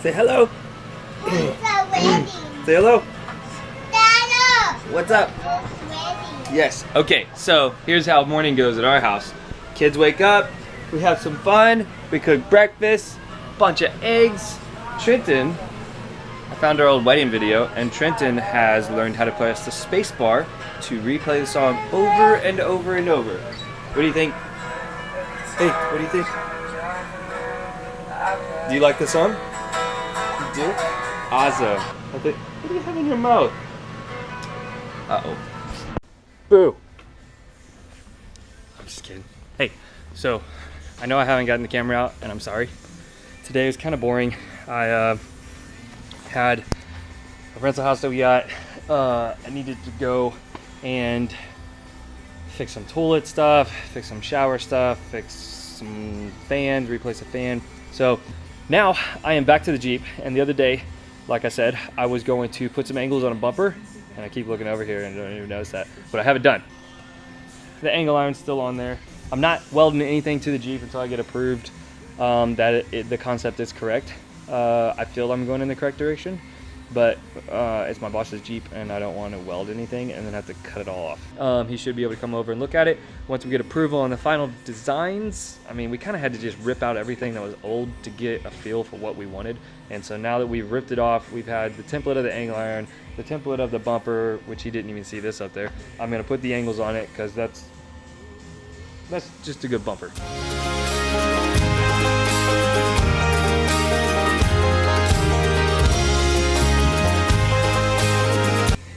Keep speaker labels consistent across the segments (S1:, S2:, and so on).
S1: Say hello. Say hello. What's up? Yes. Okay, so here's how morning goes at our house. Kids wake up, we have some fun, we cook breakfast, bunch of eggs. Trenton, I found our old wedding video, and Trenton has learned how to press the space bar to replay the song over and over and over. What do you think? Hey, what do you think? Do you like the song? You do? Awesome. What do you have in your mouth? Uh-oh. Boo. I'm just kidding. Hey, so I know I haven't gotten the camera out, and I'm sorry. Today was kind of boring. I had a rental house that we got. I needed to go and fix some toilet stuff, fix some shower stuff, fix some fans, replace a fan. So now I am back to the Jeep, and the other day, like I said, I was going to put some angles on a bumper, and I keep looking over here and I don't even notice that, but I have it done. The angle iron's still on there. I'm not welding anything to the Jeep until I get approved that the concept is correct. I feel I'm going in the correct direction, but it's my boss's Jeep and I don't want to weld anything and then have to cut it all off. He should be able to come over and look at it. Once we get approval on the final designs, I mean, we kind of had to just rip out everything that was old to get a feel for what we wanted. And so now that we've ripped it off, we've had the template of the angle iron, the template of the bumper, which he didn't even see this up there. I'm gonna put the angles on it because that's just a good bumper.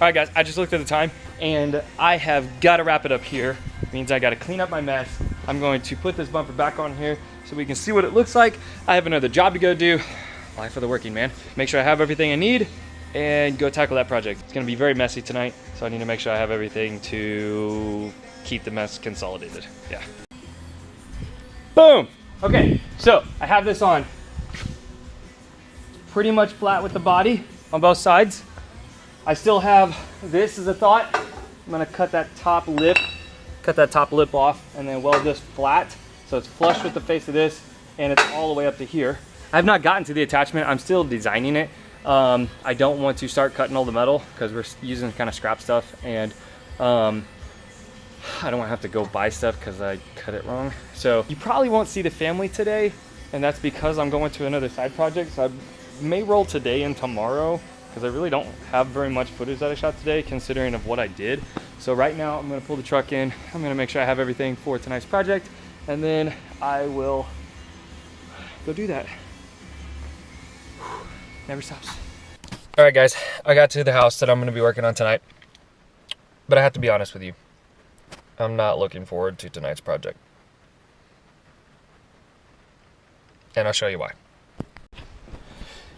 S1: All right, guys, I just looked at the time and I have got to wrap it up here. It means I got to clean up my mess. I'm going to put this bumper back on here so we can see what it looks like. I have another job to go do. Life of the working man. Make sure I have everything I need and go tackle that project. It's going to be very messy tonight, so I need to make sure I have everything to keep the mess consolidated. Yeah. Boom. Okay, so I have this on. It's pretty much flat with the body on both sides. I still have this as a thought. I'm gonna cut that top lip off and then weld this flat so it's flush with the face of this and it's all the way up to here. I've not gotten to the attachment. I'm still designing it. I don't want to start cutting all the metal because we're using kind of scrap stuff, and I don't want to have to go buy stuff because I cut it wrong. So you probably won't see the family today, and that's because I'm going to another side project. So I may roll today and tomorrow because I really don't have very much footage that I shot today considering of what I did. So right now I'm going to pull the truck in. I'm going to make sure I have everything for tonight's project, and then I will go do that. Never stops. All right, guys, I got to the house that I'm going to be working on tonight, but I have to be honest with you. I'm not looking forward to tonight's project. And I'll show you why.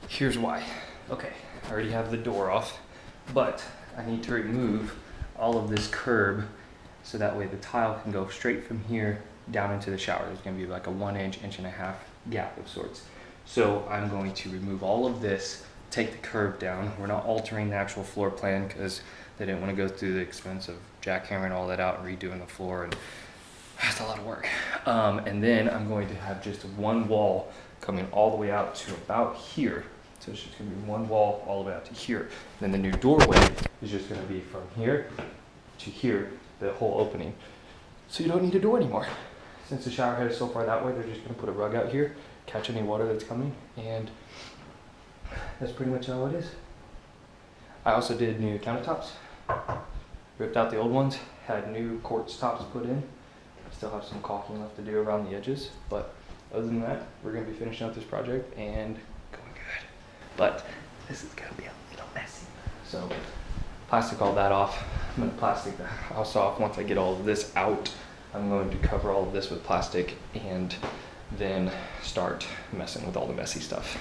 S1: Here's why. Okay, I already have the door off, but I need to remove all of this curb so that way the tile can go straight from here down into the shower. There's going to be like a 1 inch, 1.5 inch gap of sorts. So I'm going to remove all of this, take the curb down. We're not altering the actual floor plan because they didn't want to go through the expense of jackhammering all that out and redoing the floor, and that's a lot of work. And then I'm going to have just one wall coming all the way out to about here. So it's just going to be one wall all the way out to here. Then the new doorway is just going to be from here to here, the whole opening. So you don't need a door anymore. Since the shower head is so far that way, they're just going to put a rug out here, catch any water that's coming, and that's pretty much all it is. I also did new countertops. Ripped out the old ones, had new quartz tops put in. I still have some caulking left to do around the edges, but other than that, we're going to be finishing up this project and going good. But this is going to be a little messy. So plastic all that off. I'm going to plastic the house off. Once I get all of this out, I'm going to cover all of this with plastic and then start messing with all the messy stuff.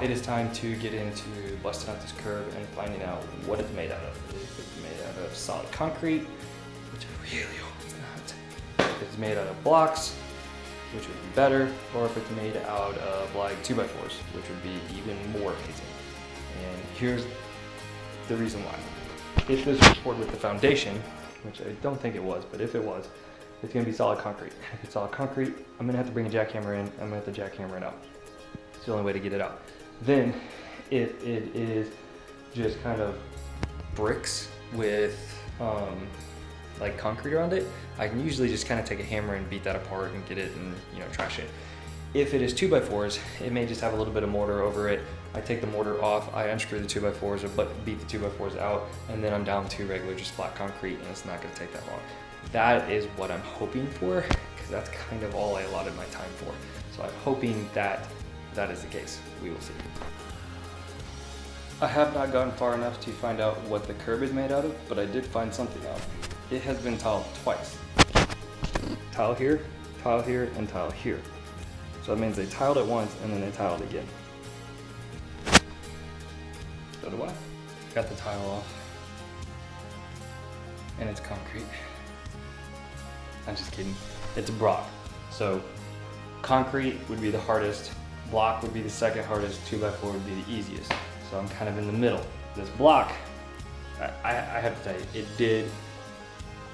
S1: it is time to get into busting out this curb and finding out what it's made out of. If it's made out of solid concrete, which I really hope it's not. If it's made out of blocks, which would be better, or if it's made out of like 2x4s, which would be even more amazing. And here's the reason why. If this was poured with the foundation, which I don't think it was, but if it was, it's gonna be solid concrete. If it's solid concrete, I'm gonna have to bring a jackhammer in, I'm gonna have to jackhammer it out. It's the only way to get it out. Then, if it is just kind of bricks with like concrete around it, I can usually just kind of take a hammer and beat that apart and get it and, you know, trash it. If it is 2x4s, it may just have a little bit of mortar over it. I take the mortar off, I unscrew the 2x4s or beat the 2x4s out, and then I'm down to regular just flat concrete, and it's not gonna take that long. That is what I'm hoping for, because that's kind of all I allotted my time for. So I'm hoping that that is the case. We will see. I have not gotten far enough to find out what the curb is made out of, but I did find something out. It has been tiled twice. Tile here, and tile here. So that means they tiled it once and then they tiled again. So do I. Got the tile off. And it's concrete. I'm just kidding. It's block. So concrete would be the hardest, block would be the second hardest, 2x4 would be the easiest. So I'm kind of in the middle. This block, I have to tell you,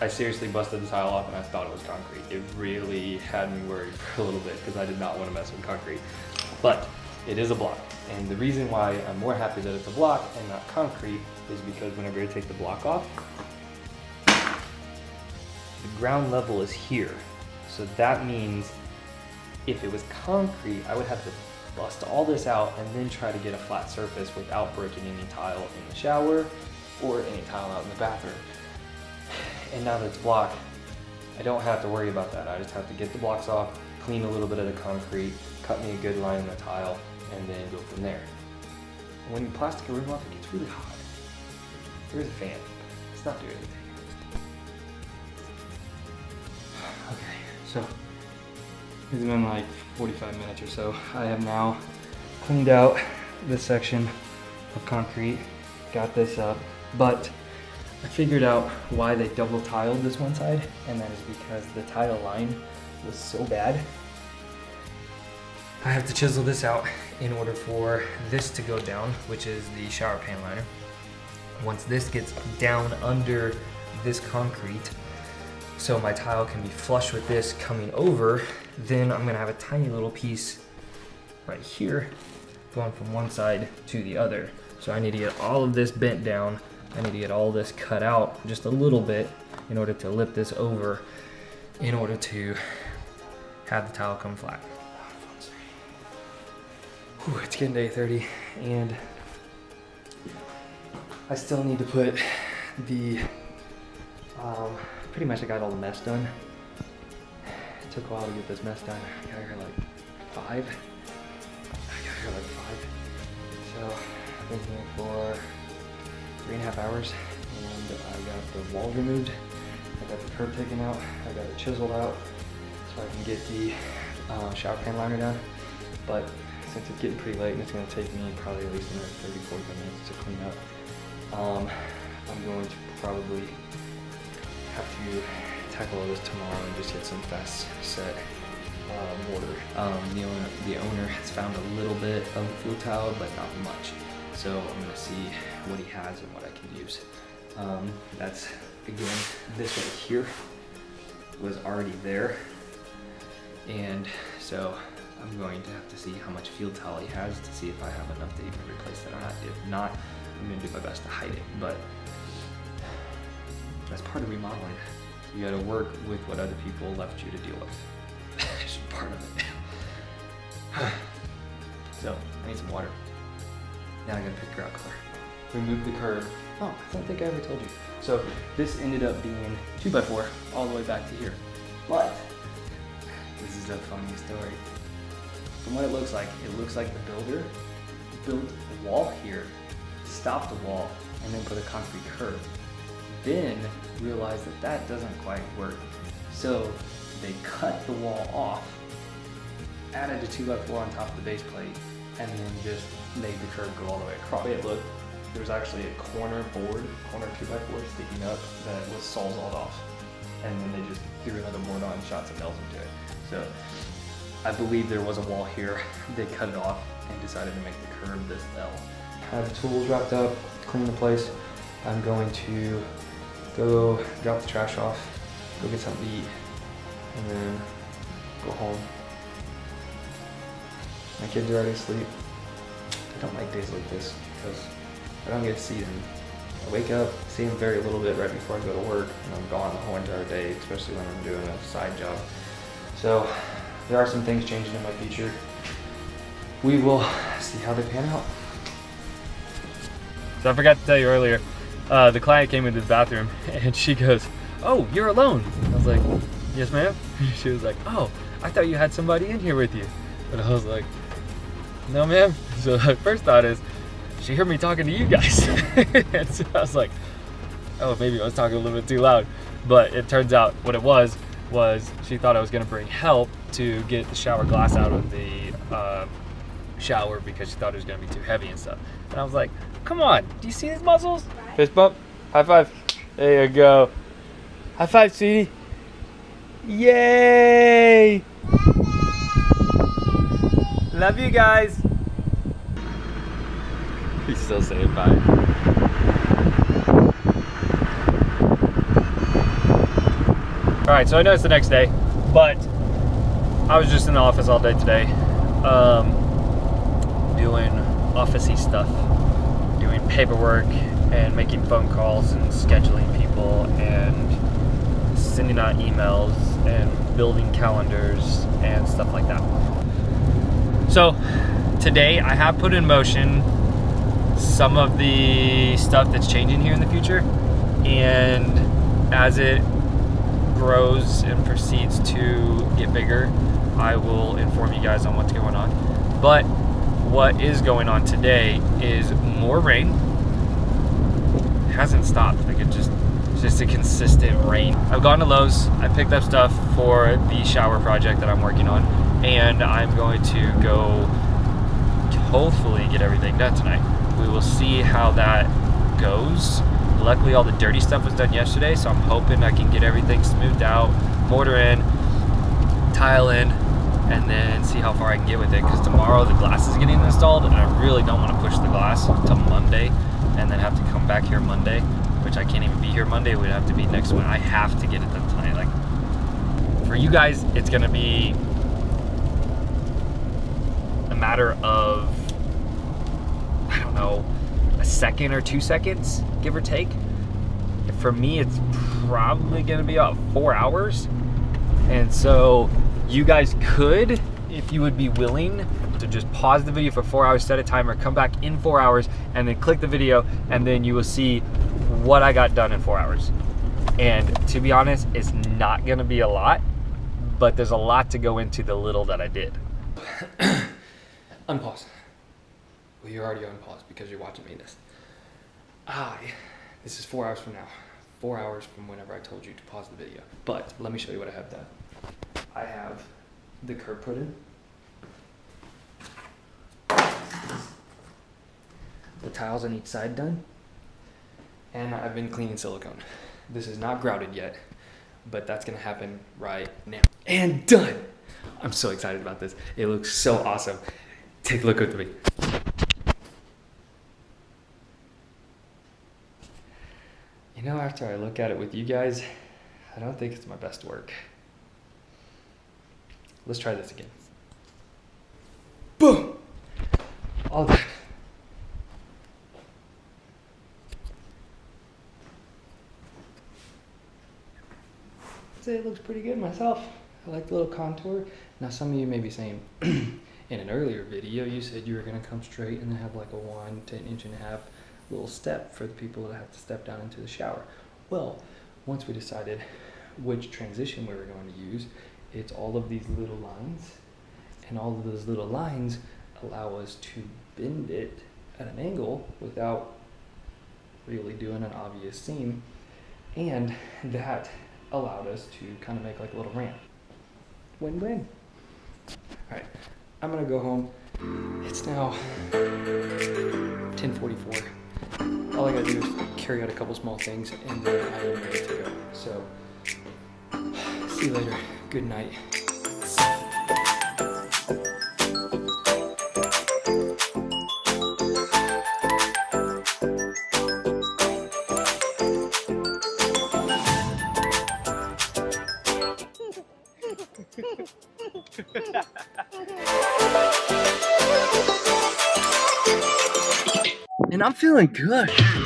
S1: I seriously busted the tile off and I thought it was concrete. It really had me worried for a little bit because I did not want to mess with concrete. But it is a block. And the reason why I'm more happy that it's a block and not concrete is because whenever I take the block off, the ground level is here. So that means if it was concrete, I would have to bust all this out and then try to get a flat surface without breaking any tile in the shower or any tile out in the bathroom. And now that it's block, I don't have to worry about that. I just have to get the blocks off, clean a little bit of the concrete, cut me a good line in the tile, and then go from there. And when you plastic a room off, it gets really hot. There's a fan. It's not doing anything. Okay, so it's been like 45 minutes or so. I have now cleaned out this section of concrete, got this up, but I figured out why they double tiled this one side, and that is because the tile line was so bad. I have to chisel this out in order for this to go down, which is the shower pan liner. Once this gets down under this concrete, so my tile can be flush with this coming over, then I'm gonna have a tiny little piece right here going from one side to the other. So I need to get all of this bent down. I need to get all this cut out just a little bit in order to lip this over in order to have the tile come flat. Whew, it's getting to 8:30 and I still need to put the, pretty much I got all the mess done. It took a while to get this mess done. I got here like 5. So I've been here for 3.5 hours and I got the walls removed. I got the curb taken out. I got it chiseled out so I can get the shower pan liner done. But since it's getting pretty late and it's going to take me probably at least another 30-45 minutes to clean up, I'm going to probably have to tackle all this tomorrow and just get some fast set mortar. The owner has found a little bit of fuel tile, but not much. So I'm going to see what he has and what I can use. That's, again, this right here was already there. And so I'm going to have to see how much field tile he has to see if I have enough to even replace that or not. If not, I'm going to do my best to hide it. But that's part of remodeling. You got to work with what other people left you to deal with. It's just part of it. So I need some water. Now I gotta pick the grout color. Remove the curb. Oh, I don't think I ever told you. So this ended up being 2x4 all the way back to here. But this is a funny story. From what it looks like the builder built a wall here, stopped the wall, and then put a concrete curb. Then realized that that doesn't quite work. So they cut the wall off, added a 2x4 on top of the base plate, and then just made the curb go all the way across. The way it looked, there was actually a corner 2x4 sticking up that was sawzalled off. And then they just threw another board on and shot some nails into it. So I believe there was a wall here. They cut it off and decided to make the curb this L. I have the tools wrapped up, clean the place. I'm going to go drop the trash off, go get something to eat, and then go home. My kids are already asleep. I don't like days like this because I don't get to see them. I wake up, see them very little bit right before I go to work, and I'm gone the whole entire day, especially when I'm doing a side job. So there are some things changing in my future. We will see how they pan out. So I forgot to tell you earlier, the client came into the bathroom and she goes, "Oh, you're alone." I was like, "Yes, ma'am." She was like, "Oh, I thought you had somebody in here with you." And I was like, "No, ma'am." So the first thought is, she heard me talking to you guys. And so I was like, oh, maybe I was talking a little bit too loud. But it turns out what it was she thought I was gonna bring help to get the shower glass out of the shower because she thought it was gonna be too heavy and stuff. And I was like, come on, do you see these muscles? Fist bump, high five. There you go. High five, sweetie. Yay! Love you guys. He's still saying bye. Alright, so I know it's the next day, but I was just in the office all day today, doing office-y stuff, doing paperwork and making phone calls and scheduling people and sending out emails and building calendars and stuff like that. So today I have put in motion some of the stuff that's changing here in the future, and as it grows and proceeds to get bigger, I will inform you guys on what's going on. But what is going on today is more rain. It hasn't stopped. Like it's just a consistent rain. I've gone to Lowe's. I picked up stuff for the shower project that I'm working on, and I'm going to go hopefully get everything done tonight. We will see how that goes. Luckily all the dirty stuff was done yesterday, so I'm hoping I can get everything smoothed out, mortar in, tile in, and then see how far I can get with it, because tomorrow the glass is getting installed and I really don't want to push the glass until Monday and then have to come back here Monday, which I can't even be here Monday. It would have to be next week. I have to get it done tonight. Like, for you guys, it's gonna be a matter of, I don't know, a second or 2 seconds, give or take. For me, it's probably gonna be about 4 hours. And so you guys could, if you would be willing, to just pause the video for 4 hours, set a timer, come back in 4 hours, and then click the video, and then you will see what I got done in 4 hours. And to be honest, it's not gonna be a lot, but there's a lot to go into the little that I did. Unpause. Well, you're already on pause because you're watching me this. This is 4 hours from now. 4 hours from whenever I told you to pause the video. But let me show you what I have done. I have the curb put in. The tiles on each side done. And I've been cleaning silicone. This is not grouted yet, but that's gonna happen right now. And done! I'm so excited about this. It looks so awesome. Take a look with me. You know, after I look at it with you guys, I don't think it's my best work. Let's try this again. Boom! All done. I'd say it looks pretty good myself. I like the little contour. Now some of you may be saying, in an earlier video, you said you were gonna come straight and then have like a 1 to 1.5 inch little step for the people that have to step down into the shower. Well, once we decided which transition we were going to use, it's all of these little lines, and all of those little lines allow us to bend it at an angle without really doing an obvious seam, and that allowed us to kind of make like a little ramp. Win-win. All right, I'm gonna go home. It's now 10:44. All I gotta do is carry out a couple small things and then I am ready to go. So, see you later. Good night. And I'm feeling good.
S2: Daddy,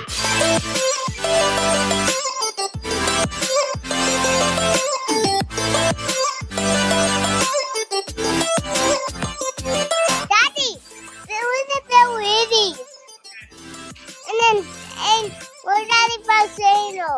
S2: there was a bell waiting. And we're Daddy Paseno.